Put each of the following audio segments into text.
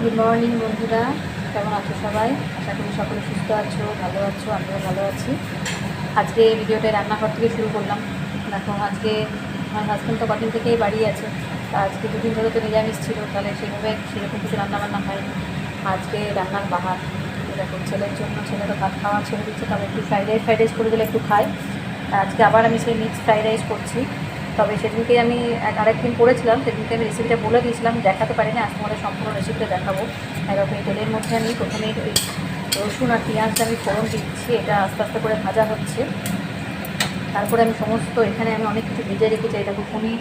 Good morning বন্ধুরা, কেমন আছো সবাই? আশা করি সকলে সুস্থ আছো, ভালো আছো, আমিও ভালো আছি। আজকে ভিডিওটা রান্নাঘর থেকে শুরু করলাম। দেখো, আজকে আমার হাজব্যান্ড তো কদিন থেকেই বাড়ি আছে। তা আজকে দুদিন ধরে তো নিরামিষ ছিল, তাহলে সেভাবে সেরকম কিছু রান্নাবান্না হয়নি। আজকে রান্নার বাহার। দেখো, ছেলের জন্য, ছেলে তো ভাত খাওয়া ছেড়ে দিচ্ছে, তবে একটু ফ্রাইড রাইস করে দিলে একটু খায়। আজকে আবার আমি সেই মিক্সড ফ্রাইড রাইস করছি। তবে সেদিনকে আমি আরেকদিন করেছিলাম, সেদিনকে আমি রেসিপিটা বলে দিয়েছিলাম, দেখাতে পারিনি। আজ তোমাদের সম্পূর্ণ রেসিপিটা দেখাবো। এরকম তেলের মধ্যে আমি প্রথমে ওই রসুন আর পেঁয়াজটা আমি ফোড়ন দিচ্ছি, এটা আস্তে আস্তে করে ভাজা হচ্ছে। তারপরে আমি সমস্ত, এখানে আমি অনেক কিছু ভেজে রেখেছি। এটা পনির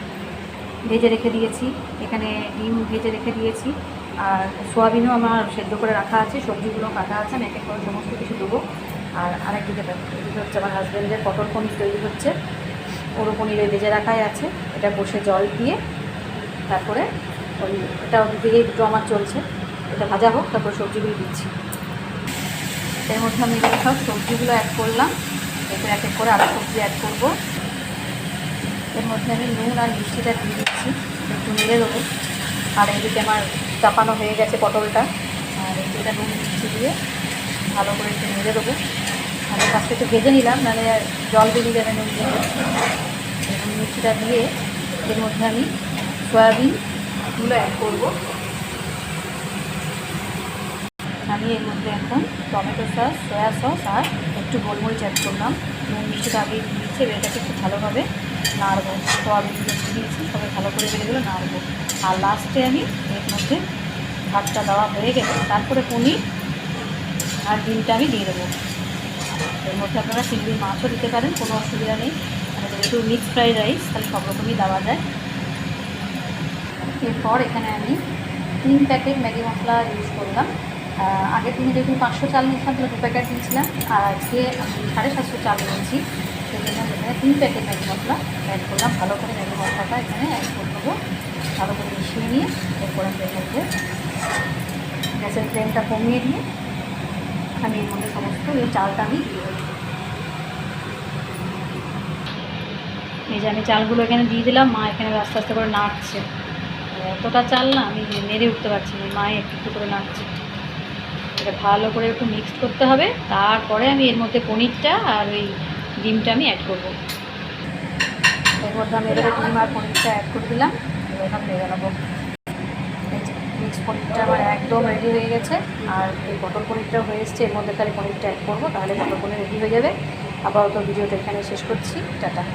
ভেজে রেখে দিয়েছি, এখানে ডিম ভেজে রেখে দিয়েছি, আর সোয়াবিনও আমার সেদ্ধ করে রাখা আছে, সবজিগুলো কাটা আছে, আমি এক এক করে সমস্ত কিছু দেবো। আর আরেকদিকে দেখো, এদিকে হচ্ছে আমার হাজব্যান্ডের পটল পনির তৈরি হচ্ছে, ওরও পনির ওই ভেজে রাখাই আছে। এটা বসে জল দিয়ে তারপরে ওই এটা ওদিকেই দুটো আমার চলছে, এটা ভাজা হোক, তারপর সবজিগুলো দিচ্ছি। এর মধ্যে আমি এগুলো সব সবজিগুলো অ্যাড করলাম, এরপর এক এক করে আরও সবজি অ্যাড করবো। এর মধ্যে আমি নুন আর মিষ্টিটা দিয়ে দিচ্ছি, একটু নেড়ে দেবো। আর এদিকে আমার চাপানো হয়ে গেছে পটলটা, আর এটা নুন মিষ্টি দিয়ে ভালো করে একটু নেড়ে দেবো। আর ফার্স্টে একটু ভেজে নিলাম, নাহলে জল বেরিয়ে যাবে নুন দিয়ে। নুন মিষ্টিটা দিয়ে এর মধ্যে আমি সয়াবিনগুলো অ্যাড করবো। আমি এর মধ্যে এখন টমেটো সস, সয়া সস আর একটু গোলমরিচ অ্যাড করলাম। নুন মিষ্টিটা আগেই দিয়েছি, এটাকে একটু ভালোভাবে নাড়বো। সয়াবিনগুলো দিয়েছি, সবাই ভালো করে এগুলো নাড়বো। আর লাস্টে আমি এর মধ্যে ভাতটা দেওয়া হয়ে গেলে তারপরে পনির আর ডিমটা আমি দিয়ে দেবো। এর মধ্যে আপনারা চিংড়ি মাছও দিতে পারেন, কোনো অসুবিধা নেই। মানে যেহেতু মিক্সড ফ্রাইড রাইস, তাহলে সব রকমই দেওয়া যায়। এরপর এখানে আমি 3 প্যাকেট ম্যাগি মশলা ইউজ করলাম। আগের দিনে যেহেতু 500 চাল নিয়েছিলাম, তাহলে 2 প্যাকেট দিয়েছিলাম, আর আজকে আমি 750 চাল নিয়েছি, সেই জন্য এখানে 3 প্যাকেট ম্যাগি মশলা অ্যাড করলাম। ভালো করে ম্যাগি মশলাটা এখানে অ্যাড করে দেবো, ভালো করে মিশিয়ে নিয়ে এরপর আমি এর মধ্যে গ্যাসের ফ্লেমটা কমিয়ে দিয়ে আমি এর মধ্যে সমস্ত এই চালটা আমি দিয়ে দেবো। এই যে আমি চালগুলো এখানে দিয়ে দিলাম, মা এখানে আস্তে আস্তে করে নাড়ছে। এতটা চাল না, আমি নেড়ে উঠতে পারছি না, মায়ে একটু একটু করে নাড়ছে। এটা ভালো করে একটু মিক্সড করতে হবে, তারপরে আমি এর মধ্যে পনিরটা আর ওই ডিমটা আমি অ্যাড করবো। এর মধ্যে আমি এবারে ডিম আর পনিরটা অ্যাড করে দিলাম, এবার আমি ভেজে নেবো। এই যে মিক্স পনিরটা আমার একদম রেডি হয়ে গেছে, আর এই পটল পনিরটাও হয়ে এসছে। এর মধ্যে খালি পনিরটা অ্যাড করবো, তাহলে পটল পনির রেডি হয়ে যাবে। আপাতত ভিডিওটা এখানে শেষ করছি, টাটা।